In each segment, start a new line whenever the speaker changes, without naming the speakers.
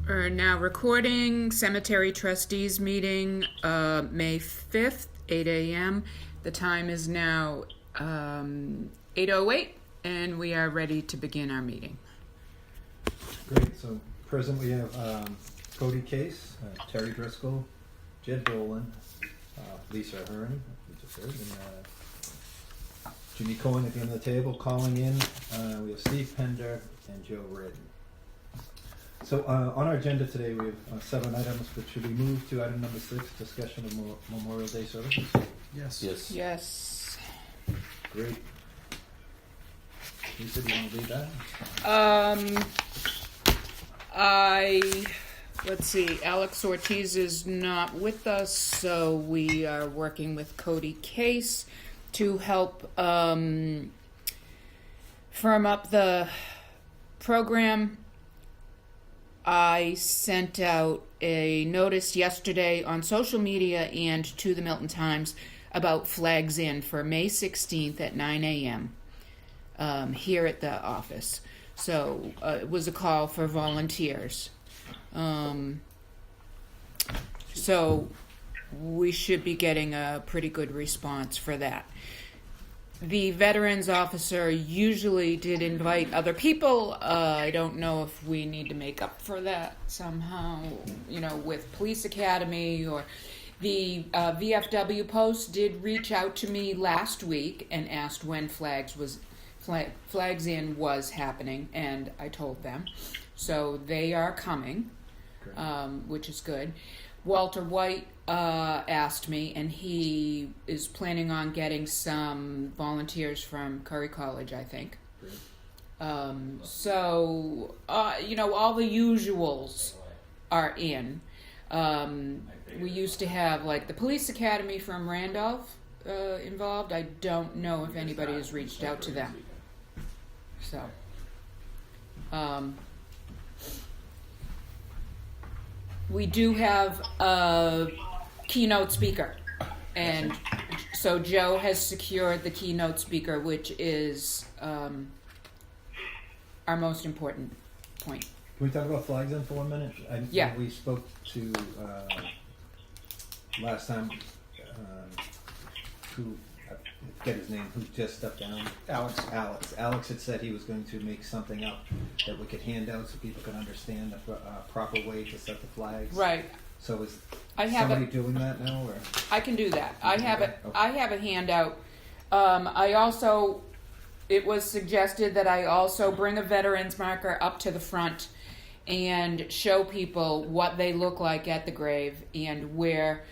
We're now recording Cemetery Trustees meeting, May 5th, 8 a.m. The time is now 8:08, and we are ready to begin our meeting.
Great. So present we have Cody Case, Terry Driscoll, Jed Dolan, Lisa Hearn, we just heard, and Jimmy Cohen at the end of the table calling in. We have Steve Pender and Joe Redden. So on our agenda today we have 7 items, but should we move to item number 6, discussion of Memorial Day services?
Yes.
Yes.
Great. Lisa, do you want to lead that?
Let's see, Alex Ortiz is not with us, so we are working with Cody Case to help firm up the program. I sent out a notice yesterday on social media and to the Milton Times about flags in for May 16th at 9 a.m. Here at the office. So it was a call for volunteers. So we should be getting a pretty good response for that. The veterans officer usually did invite other people. I don't know if we need to make up for that somehow, with Police Academy or the VFW Post did reach out to me last week and asked when Flags In was happening, and I told them. So they are coming, which is good. Walter White asked me, and he is planning on getting some volunteers from Curry College, I think. So, all the usuals are in. We used to have, the Police Academy from Randolph involved. I don't know if anybody has reached out to them. So, we do have a keynote speaker, and so Joe has secured the keynote speaker, which is our most important point.
Can we talk about flags in for 1 minute?
Yeah.
We spoke to last time, who, I forget his name, who just stepped down? Alex had said he was going to make something up that we could hand out so people could understand the proper way to set the flags.
Right.
So is
somebody
doing that now, or?
I can do that. I have it.
Okay.
I have a handout. It was suggested that I also bring a veterans marker up to the front and show people what they look like at the grave and where,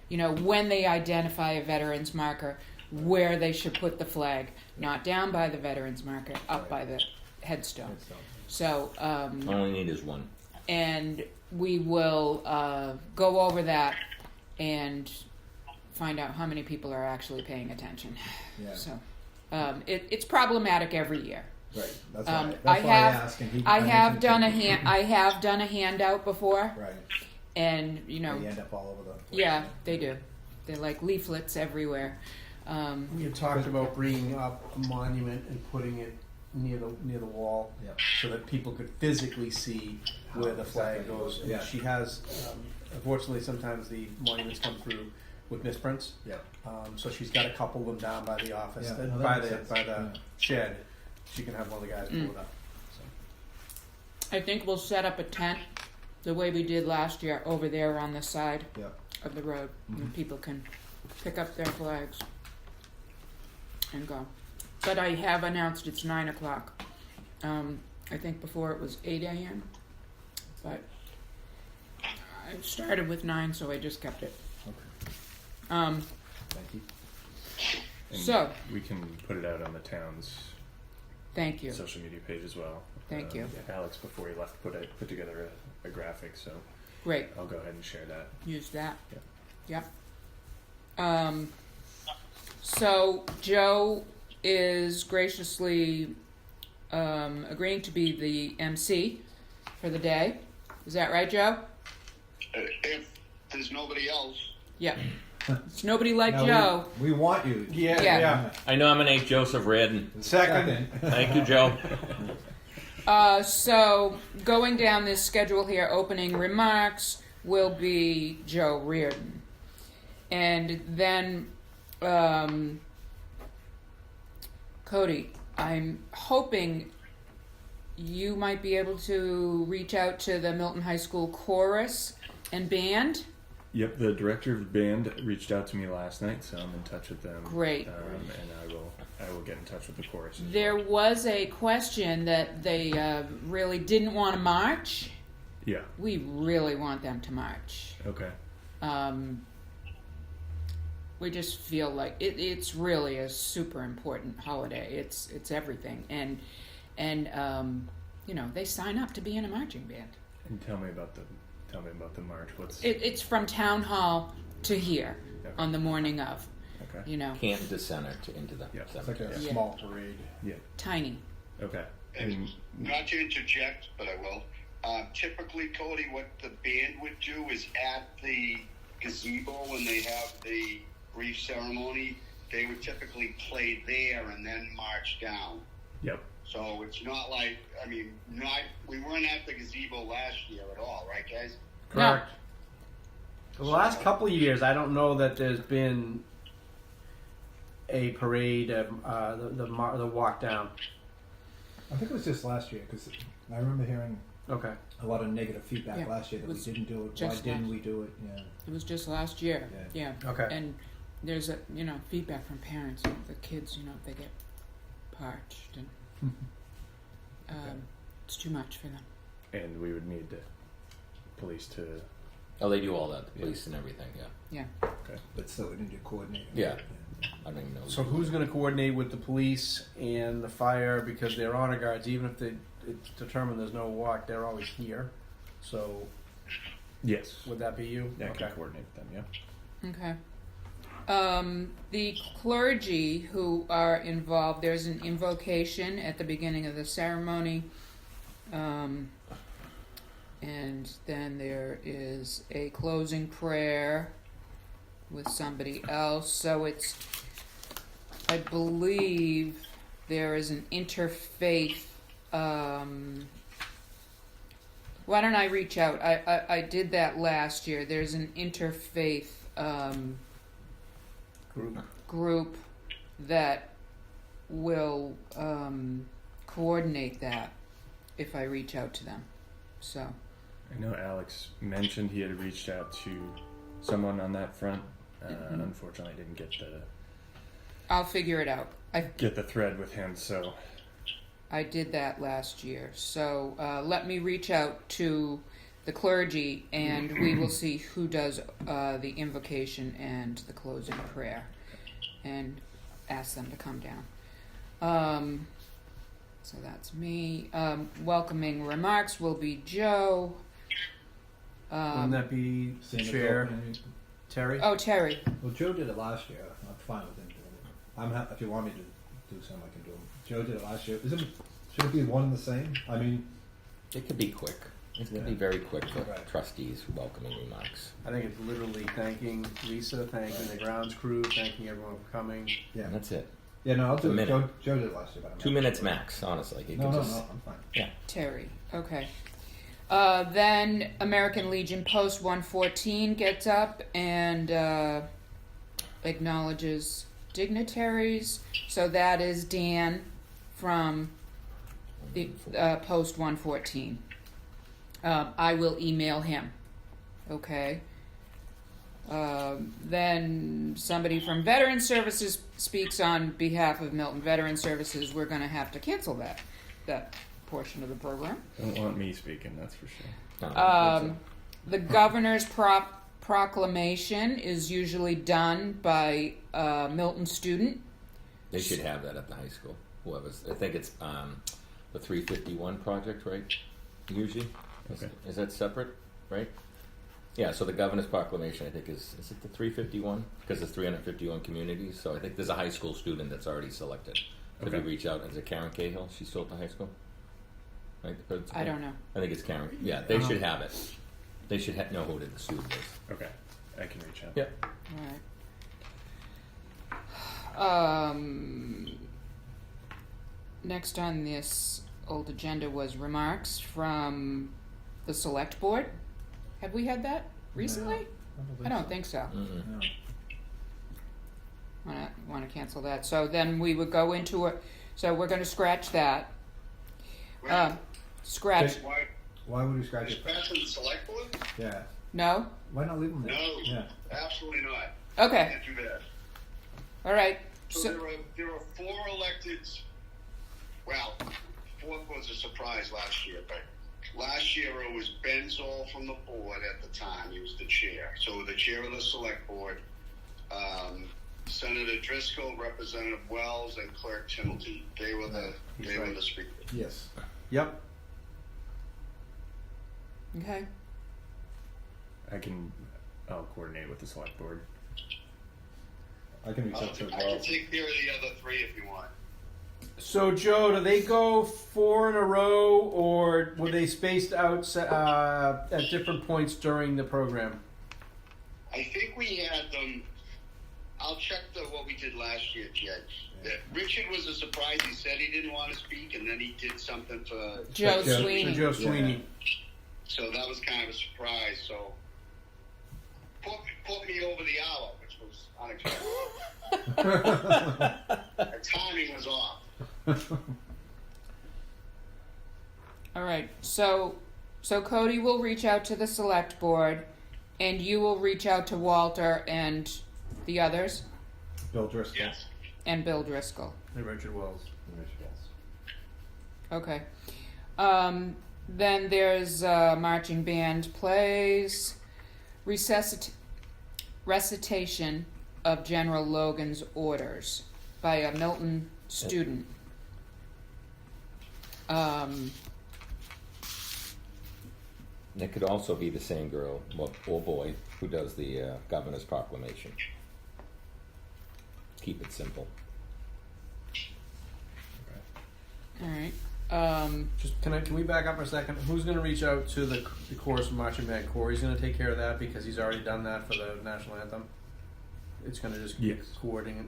when they identify a veterans marker, where they should put the flag, not down by the veterans marker, up by the headstone. So
all we need is one.
And we will go over that and find out how many people are actually paying attention.
Yeah.
So it's problematic every year.
Right. That's why
I
asked.
I have done a handout before.
Right.
And
They end up all over the place.
Yeah, they do. They're like leaflets everywhere.
We had talked about bringing up a monument and putting it near the wall, so that people could physically see where the flag goes. And she has, unfortunately, sometimes the monuments come through with misprints.
Yeah.
So she's got a couple of them down by the office,
Yeah.
by the shed. She can have one of the guys pull it up. So.
I think we'll set up a tent the way we did last year over there on the side of the road.
Mm-hmm.
And people can pick up their flags and go. But I have announced it's 9 o'clock. I think before it was 8 a.m. But I started with 9, so I just kept it.
Okay. Thank you.
And
So
we can put it out on the town's
thank you.
social media page as well.
Thank you.
Alex, before he left, put together a graphic, so
Great.
I'll go ahead and share that.
Use that.
Yeah.
Yep. So Joe is graciously agreeing to be the MC for the day. Is that right, Joe?
If there's nobody else.
Yeah. It's nobody like
Now,
Joe.
We want you.
Yeah.
I nominate Joseph Redden.
Second.
Thank you, Joe.
So going down this schedule here, opening remarks will be Joe Reardon. And then, Cody, I'm hoping you might be able to reach out to the Milton High School chorus and band.
Yep, the director of band reached out to me last night, so I'm in touch with them.
Great.
And I will get in touch with the chorus.
There was a question that they really didn't want to march.
Yeah.
We really want them to march.
Okay.
We just feel like it's really a super important holiday. It's everything, and they sign up to be in a marching band.
And tell me about the march.
It's from town hall to here on the morning of.
Okay.
Canton to center to into the
Yep.
It's like a
Yeah.
small parade.
Yeah.
Tiny.
Okay.
And not to interject, but I will. Typically, Cody, what the band would do is at the gazebo when they have the brief ceremony, they would typically play there and then march down.
Yep.
So it's not like, we weren't at the gazebo last year at all, right, guys?
Correct. The last couple of years, I don't know that there's been a parade, the walk down.
I think it was just last year because I remember hearing
Okay.
a lot of negative feedback
Yeah,
last year that
it
we
was
didn't do it. Why
just
didn't
last-
we do it? Yeah.
It was just last year.
Yeah.
Yeah.
Okay.
And there's feedback from parents. The kids, they get parched and it's too much for them.
And we would need the police to.
Oh, they do all that, the police and everything. Yeah.
Yeah.
Okay.
But still, we need to coordinate.
Yeah. I don't even know.
So who's going to coordinate with the police and the fire, because they're honor guards, even if it's determined there's no walk, they're always here. So
Yes.
would that be you?
Yeah, I
Okay.
can coordinate with them. Yeah.
Okay. The clergy who are involved, there's an invocation at the beginning of the ceremony. And then there is a closing prayer with somebody else. So I believe there is an interfaith. Why don't I reach out? I did that last year. There's an interfaith group that will coordinate that if I reach out to them. So
I know Alex mentioned he had reached out to someone on that front. Unfortunately, I didn't get
I'll figure it out.
the thread with him. So
I did that last year. So let me reach out to the clergy, and we will see who does the invocation and the closing prayer, and ask them to come down. So that's me. Welcoming remarks will be Joe.
Wouldn't that be
Same as
Chair
opening.
Terry?
Oh, Terry.
Well, Joe did it last year. I'm fine with him doing it. I'm happy if you want me to do something. I can do them. Joe did it last year. Should it be one and the same? I mean,
It could be quick. It could
Yeah.
be very quick for
Right.
trustees welcoming remarks.
I think it's literally thanking Lisa, thanking the grounds crew, thanking everyone for coming.
yeah,
And that's it.
yeah. No, I'll do
A
it.
minute.
Joe did it last year. But I'm
2
not
minutes
sure.
max, honestly. He
No,
could
no,
just,
no. I'm fine.
Yeah.
Terry. Okay. Then American Legion Post 114 gets up and acknowledges dignitaries. So that is Dan from the Post 114. I will email him. Okay. Then somebody from Veteran Services speaks on behalf of Milton Veteran Services. We're going to have to cancel that portion of the program.
don't want me speaking. That's for sure.
No,
The governor's proclamation is usually done by a Milton student.
they should have that at the high school. Whoever's, I think it's the 351 project, right? Usually.
Okay.
Is that separate, right? Yeah, so the governor's proclamation, I think, is it the 351? Because there's 351 communities, so I think there's a high school student that's already selected. So
Okay.
if you reach out, is it Karen Cahill? She's still at the high school? Right, the principal?
I don't know.
I think it's Karen. Yeah, they should have it. They should know who the student is.
Okay, I can reach out.
Yep.
All right. Next on this old agenda was remarks from the select board. Have we had that recently? I don't think so.
Mm-mm.
No.
Want to cancel that. So then we would go into it. So we're going to scratch that. Scratch.
Why?
Why would we scratch
Is
it?
passing the select board?
Yeah.
No?
Why not leave them there?
No,
Yeah.
absolutely not.
Okay.
Can't do that.
All right.
So there are 4 electeds. Well, 4th was a surprise last year, but last year it was Ben Zoll from the board at the time. He was the chair. So the chair of the select board, Senator Driscoll, Representative Wells, and Clerk Timothy. They were the speakers.
Yes.
Yep.
Okay.
I'll coordinate with the select board.
I can reach
I
out to
can
Wells.
take care of the other 3 if you want.
So Joe, do they go 4 in a row, or were they spaced out at different points during the program?
I think we had them. I'll check what we did last year, Jed. Richard was a surprise. He said he didn't want to speak, and then he did something for
Joe
Joe-
Sweeney.
So Joe Sweeney.
So that was kind of a surprise. So put me over the hour, which was unexpected. The timing was off.
All right. So Cody will reach out to the select board, and you will reach out to Walter and the others,
Bill Driscoll.
Yes.
and Bill Driscoll.
And Richard Wells.
And Richard Wells.
Okay. Then there's marching band plays, recitation of General Logan's orders by a Milton student.
It could also be the same girl or boy who does the governor's proclamation. Keep it simple.
All right.
Just can we back up for a second? Who's going to reach out to the chorus from marching band? Corey's going to take care of that because he's already done that for the national anthem. It's going to just
Yes.
coordinate.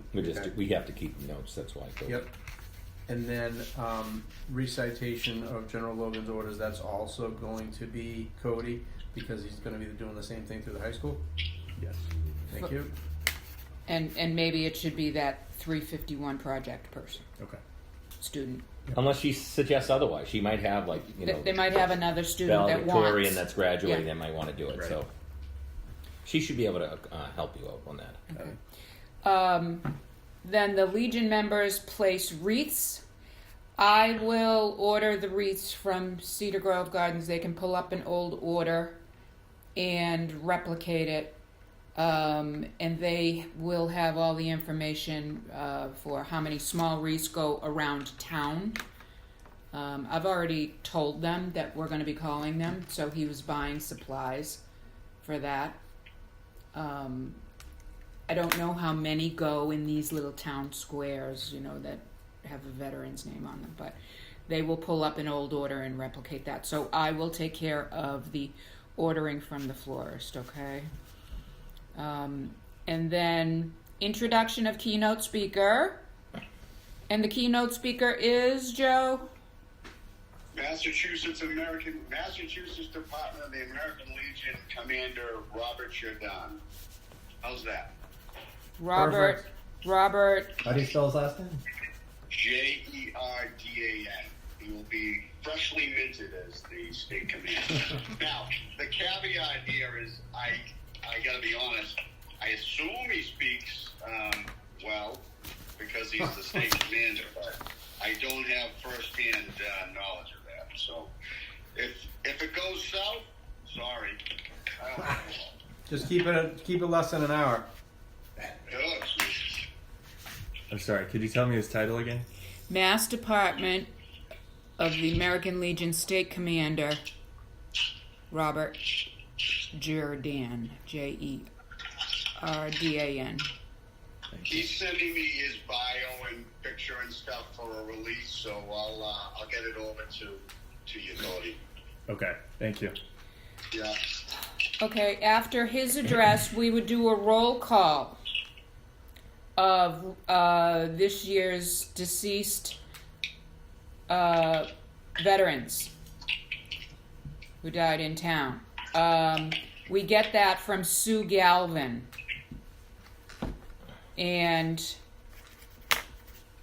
We have to keep notes. That's why.
Yep. And then recitation of General Logan's orders. That's also going to be Cody because he's going to be doing the same thing through the high school.
Yes.
Thank you.
And maybe it should be that 351 project person,
Okay.
student.
Unless she suggests otherwise, she might have
They might have another student that
valedictorian
wants.
that's graduating.
Yeah.
They might want to do it.
Right.
So she should be able to help you out on that.
Okay. Then the Legion members place wreaths. I will order the wreaths from Cedar Grove Gardens. They can pull up an old order and replicate it. And they will have all the information for how many small wreaths go around town. I've already told them that we're going to be calling them, so he was buying supplies for that. I don't know how many go in these little town squares, that have a veteran's name on them, but they will pull up an old order and replicate that. So I will take care of the ordering from the florist, okay? And then introduction of keynote speaker. And the keynote speaker is Joe?
Massachusetts Department of the American Legion Commander Robert Jordan. How's that?
Robert.
How do you spell his last name?
Jerdan. He will be freshly minted as the state commander. Now, the caveat here is I got to be honest. I assume he speaks well because he's the state commander, but I don't have firsthand knowledge of that. So if it goes south, sorry. I don't know.
Just keep it less than an hour.
Oh, Jesus.
I'm sorry. Could you tell me his title again?
Mass Department of the American Legion State Commander Robert Jordan. Jerdan.
He's sending me his bio and picture and stuff for a release, so I'll get it over to you, Cody.
Okay. Thank you.
Yeah.
Okay, after his address, we would do a roll call of this year's deceased veterans who died in town. We get that from Sue Galvin. And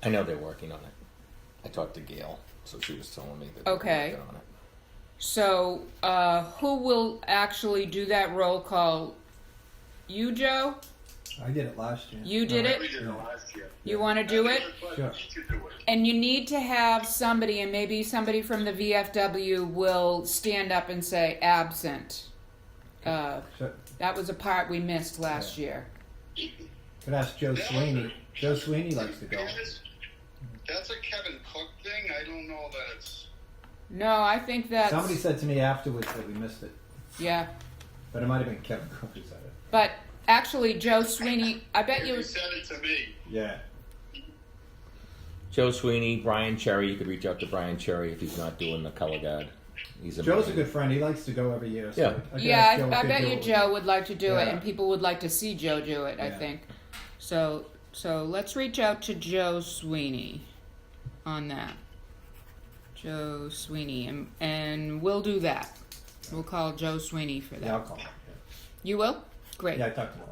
I know they're working on it. I talked to Gail, so she was telling me that
Okay.
they're working on it.
so, who will actually do that roll call? You, Joe?
I did it last year.
You did it?
We did it last year.
You want to do it?
Sure.
You do it.
And you need to have somebody, and maybe somebody from the VFW will stand up and say absent.
So,
That was a part we missed last year.
could ask Joe Sweeney. Joe Sweeney likes to go.
That's a Kevin Cook thing. I don't know that it's.
No, I think that's...
Somebody said to me afterwards that we missed it,
Yeah.
but it might have been Kevin Cook who said it.
But actually, Joe Sweeney, I bet you...
You said it to me.
Yeah.
Joe Sweeney, Brian Cherry. You could reach out to Brian Cherry if he's not doing the color guard. He's
Joe's a good friend. He likes to go every year. So
Yeah.
I could
Yeah,
ask Joe if
I
he'd
bet
do
you
it.
Joe would like to do it,
Yeah.
and people would like to see Joe do it, I
Yeah.
think. So let's reach out to Joe Sweeney on that. Joe Sweeney, and we'll do that. We'll call Joe Sweeney for that.
Yeah, I'll call him.
You will? Great.
Yeah, I talked to him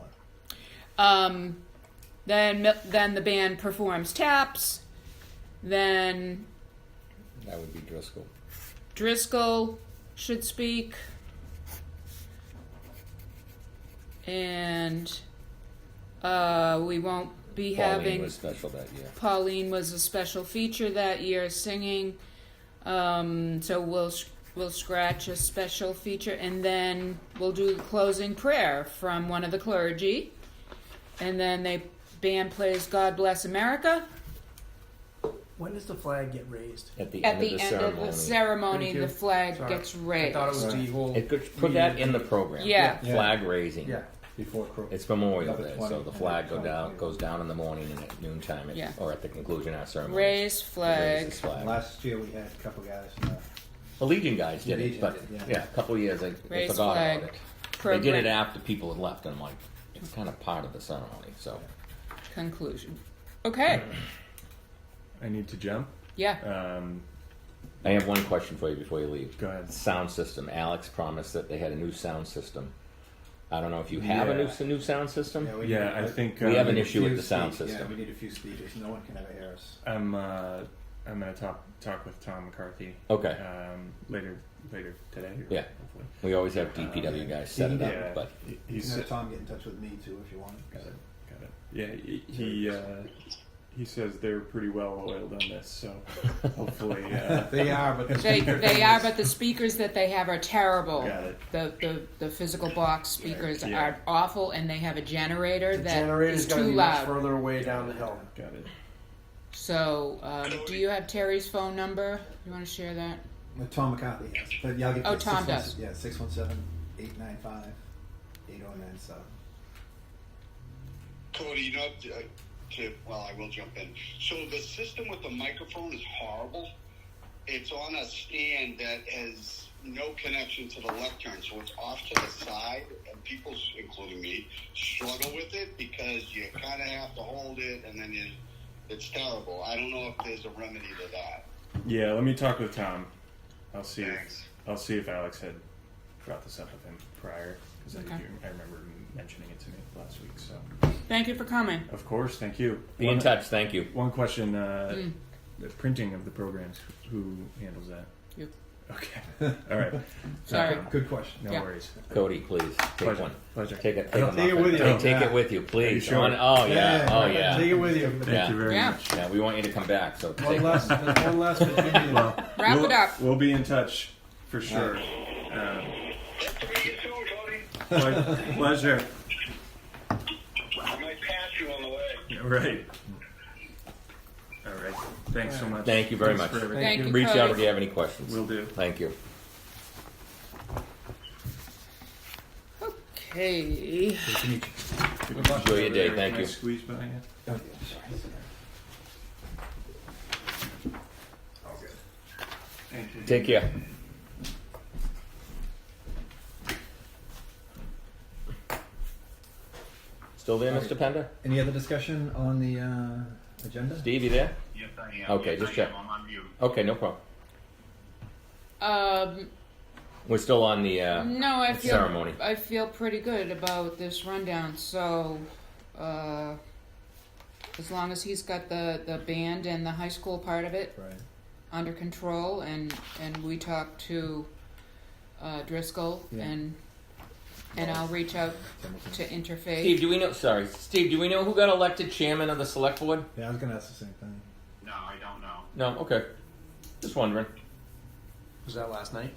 a lot.
Then the band performs taps. Then
That would be Driscoll.
Driscoll should speak. And we won't be having...
Pauline was special that year.
Pauline was a special feature that year singing. So we'll scratch a special feature, and then we'll do the closing prayer from one of the clergy. And then the band plays God Bless America.
When does the flag get raised?
At the
At
end
the
of the
end
ceremony.
of the ceremony,
Thank you.
the flag
Sorry.
gets
I
raised.
thought it was
Right.
the whole.
It could put that in the program.
Yeah.
Yeah.
Flag raising.
Yeah.
Before Crow.
It's Memorial
Another
Day,
20,
so the
and
flag
then 20.
goes down in the morning and at noontime,
Yeah.
or at the conclusion of our ceremony.
Raise flag.
Raises flag.
Last year we had a couple guys from
The Legion guys did
Legion
it, but
did, yeah.
yeah, a couple of years they
Raise
forgot
flag.
about it.
Program
They did it after people had left, and I'm like, it's kind of part of the ceremony. So
conclusion. Okay.
I need to jump.
Yeah.
I have one question for you before you leave.
Go ahead.
Sound system. Alex promised that they had a new sound system. I don't know if you have
Yeah.
a new sound system.
Yeah, I think
We have an
need a
issue with
few
the sound
speakers.
system.
Yeah, we need a few speakers. No one can ever hear us.
I'm gonna talk with Tom McCarthy.
Okay.
Later today. Or
Yeah.
Hopefully.
We always have DPW guys set it up,
Yeah.
but
You
He's
can have Tom get in touch with me too if you want.
got it. Yeah, he says they're pretty well oiled on this, so hopefully.
They are, but
They are, but the speakers that they have are terrible.
Got it.
The physical box speakers
Yeah.
are awful, and they have a generator
The
that
generator's
is
got to
too
be much
loud.
further away down the hill.
Got it.
So, do you have Terry's phone number? You want to share that?
What Tom McCarthy has. But yeah, I'll get
Oh,
you
Tom
617
does.
Yeah, 617-895-8097.
Cody, you know, well, I will jump in. So the system with the microphone is horrible. It's on a stand that has no connection to the lectern, so it's off to the side, and people, including me, struggle with it because you kind of have to hold it, and then it's terrible. I don't know if there's a remedy to that.
Yeah, let me talk with Tom. I'll see.
Thanks.
I'll see if Alex had brought this up with him prior, because
Okay.
I remember him mentioning it to me last week. So,
Thank you for coming.
of course, thank you.
be in touch. Thank you.
One question: the printing of the programs, who handles that?
You.
Okay. All right.
Sorry.
Good question.
No
Yeah.
worries.
Cody, please take
Pleasure.
one.
Pleasure.
Take it.
Take it with you.
Take
Yeah.
it with you, please.
sure?
Oh yeah. Oh yeah.
Take it with you.
Thank
Yeah.
you very
Yeah.
much.
Yeah, we want you to come back. So take
One last Virginia.
Well,
Wrap
we'll,
it up.
We'll be in touch for sure.
That's the way you soon, Cody.
Pleasure.
I might pass you on the way.
Right. All right. Thanks so much.
Thank you very
Thanks
much.
for everything.
Thank you,
Reach out
Cody.
if you have any questions.
Will do.
Thank you.
Okay.
Enjoy your day. Thank
Can I
you.
squeeze by you?
Oh, yeah, sorry.
Thank you.
Take care. Still there, Mr. Pender?
Any other discussion on the agenda?
Steve, you there?
Yes, I am.
Okay,
Yes,
just
I
check.
am. I'm on mute.
Okay, no problem. We're still on the
No, I feel
ceremony.
I feel pretty good about this rundown. So, as long as he's got the band and the high school part of it
Right.
under control, and we talked to Driscoll,
Yeah.
and I'll reach out
Timothy.
to Interfaith.
Steve, do we know? Sorry, Steve, do we know who got elected chairman of the select board?
Yeah, I was gonna ask the same thing.
No, I don't know.
No. Okay. Just wondering.
Was that last night?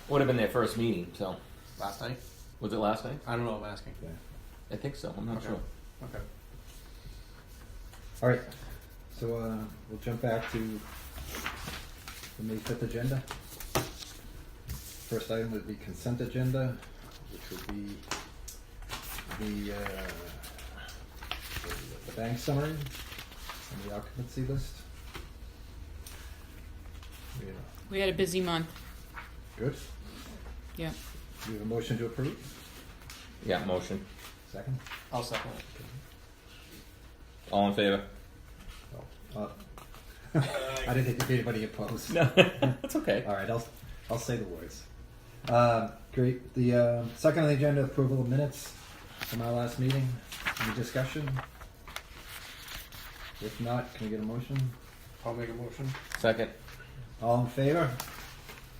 Would have been their first meeting. So
Last night?
was it last night?
I don't know. I'm asking.
Yeah.
I think so. I'm not
Okay.
sure.
Okay.
All right. So we'll jump back to the May 5th agenda. First item would be consent agenda, which would be the bank summary and the occupancy list. Yeah.
We had a busy month.
Good.
Yeah.
Do you have a motion to approve?
Yeah. Motion.
Second?
I'll second it.
All in favor?
Oh, I didn't think there'd be anybody opposed.
No. That's okay.
All right, I'll say the words. Great. The second on the agenda, approval of minutes from our last meeting. Any discussion? If not, can we get a motion?
I'll make a motion.
Second.
All in favor?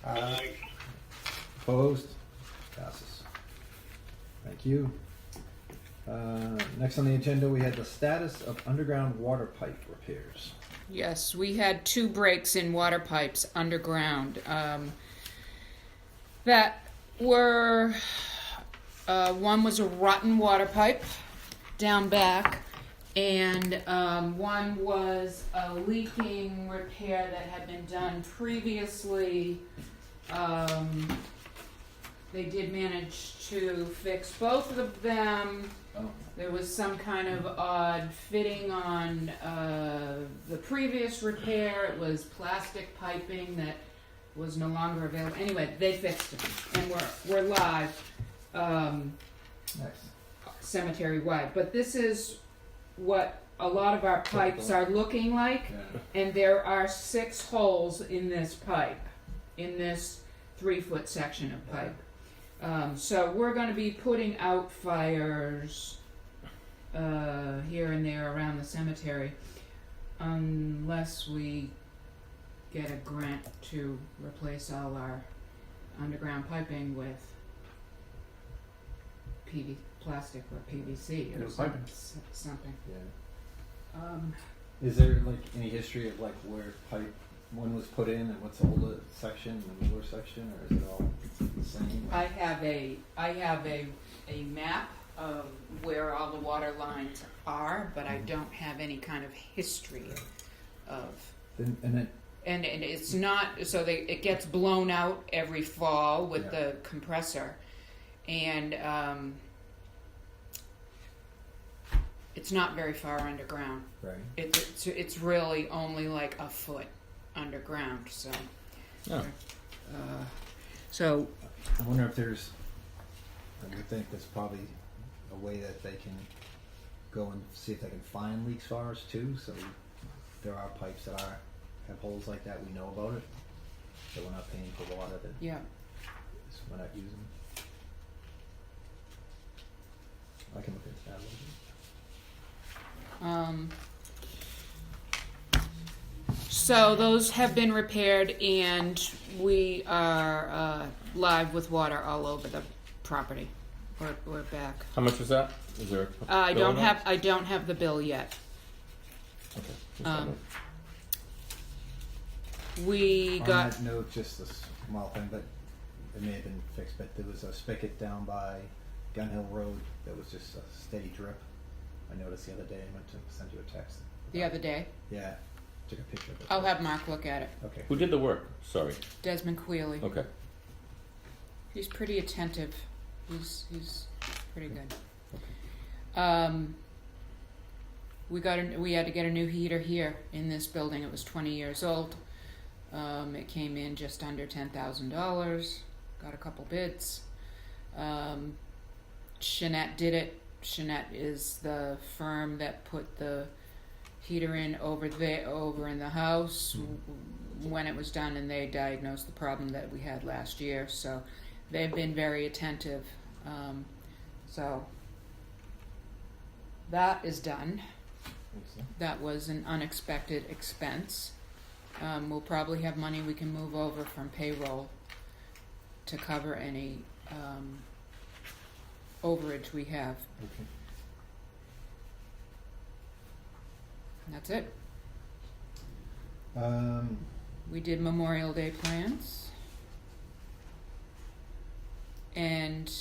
Aye.
Opposed? Passes. Thank you. Next on the agenda, we had the status of underground water pipe repairs.
Yes, we had 2 breaks in water pipes underground that were, one was a rotten water pipe down back, and one was a leaking repair that had been done previously. They did manage to fix both of them.
Oh.
There was some kind of odd fitting on the previous repair. It was plastic piping that was no longer available. Anyway, they fixed it, and we're live,
Next.
cemetery wide. But this is what a lot of our pipes are looking like,
Yeah.
and there are 6 holes in this pipe, in this 3-foot section of pipe. So we're going to be putting out fires here and there around the cemetery, unless we get a grant to replace all our underground piping with plastic or PVC or
New piping.
something.
Yeah. Is there like any history of like where pipe one was put in and what's the older section and the newer section, or is it all the same?
I have a map of where all the water lines are, but I don't have any kind of history of. And it's not so it gets blown out every fall with the compressor, and it's not very far underground.
Right.
It's really only like a foot underground. So.
Oh.
So.
I wonder if there's. I would think there's probably a way that they can go and see if they can find leaks for us too. So there are pipes that have holes like that. We know about it. So we're not paying for water that
Yeah.
we're not using. I can look into that a little bit.
So those have been repaired, and we are live with water all over the property. We're back.
How much was that? Is there?
I
bill
don't
on
have the bill yet.
that? Okay. Just a minute.
We
On
got
that note, just a small thing, but it may have been fixed, but there was a spigot down by Gun Hill Road that was just a steady drip. I noticed the other day. I meant to send you a text.
the other day.
Yeah, took a picture of it.
I'll have Mark look at it.
Okay.
Who did the work? Sorry.
Desmond Quealy.
Okay.
He's pretty attentive. He's pretty good. We had to get a new heater here in this building. It was 20 years old. It came in just under $10,000. Got a couple bids. Jeanette did it. Jeanette is the firm that put the heater in over in the house. when it was done, and they diagnosed the problem that we had last year. So they've been very attentive. So that is done. That was an unexpected expense. We'll probably have money we can move over from payroll to cover any overage we have.
Okay.
And that's it.
Um,
We did Memorial Day plans. And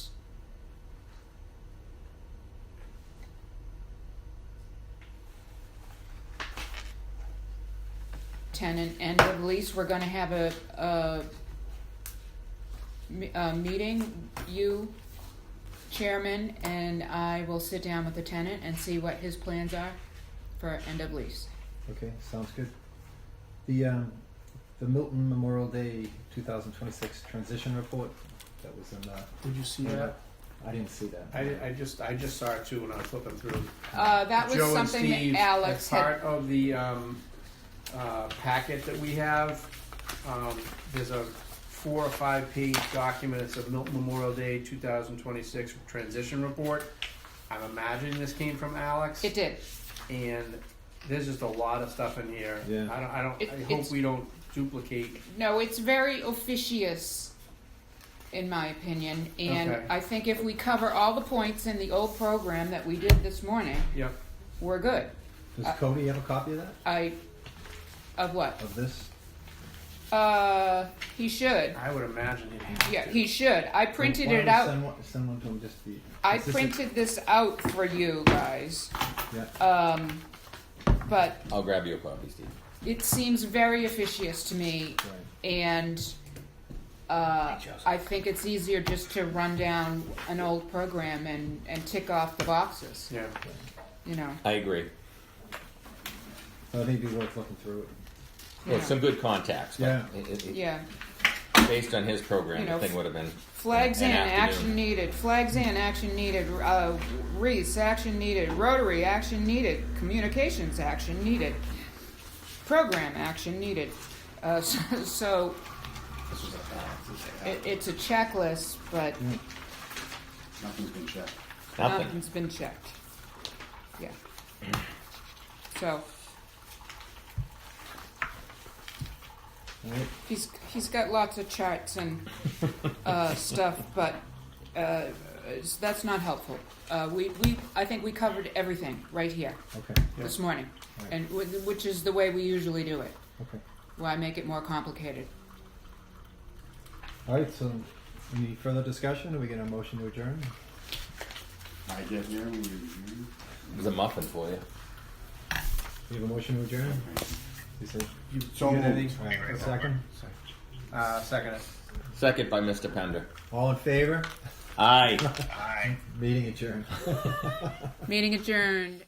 tenant end of lease, we're gonna have a meeting, you, chairman, and I will sit down with the tenant and see what his plans are for end of lease.
okay, sounds good. The Milton Memorial Day 2026 transition report that was in
Did you see
yeah.
that?
I didn't see that.
I just saw it too when I was flipping through.
That was
Joe and
something
Steve,
that Alex
as
had.
part of the packet that we have. There's a 4 or 5 page document. It's a Milton Memorial Day 2026 transition report. I'm imagining this came from Alex.
It did.
And there's just a lot of stuff in here.
Yeah.
I hope
It's-
we don't duplicate.
No, it's very officious, in my opinion, and
Okay.
I think if we cover all the points in the old program that we did this morning,
Yep.
we're good.
Does Cody have a copy of that?
Of what?
Of this?
He should.
I would imagine he'd have
Yeah,
to.
he should. I printed
Why don't
it
we
out.
Send one to him just to be.
I
is this
printed this out for you guys.
Yeah.
But
I'll grab you a copy, Steve.
it seems very officious to me,
Right.
and I think it's easier just to run down an old program and tick off the boxes.
Yeah.
You know.
I agree.
I think it'd be worth looking through it.
Well,
Yeah.
some good contacts. But
Yeah.
Yeah.
Based on his program,
You know,
the thing would have been
Flags
an
in,
afternoon.
action needed. Flags in, action needed. Wreaths, action needed. Rotary, action needed. Communications, action needed. Program, action needed. So
This was like that.
it's a checklist, but
Nothing's been checked.
Nothing.
nothing's been checked. Yeah. So
Alright.
he's got lots of charts and stuff, but that's not helpful. I think we covered everything right here
Okay.
this morning,
Right.
and which is the way we usually do it.
Okay.
Why make it more complicated?
All right. So, any further discussion? Are we get a motion to adjourn?
I get here when you.
There's a muffin for you.
We have a motion to adjourn. You say
So
All
moved.
right. A second.
Second it.
Second by Mr. Pender.
All in favor?
Aye.
Aye.
Meeting adjourned.
Meeting adjourned.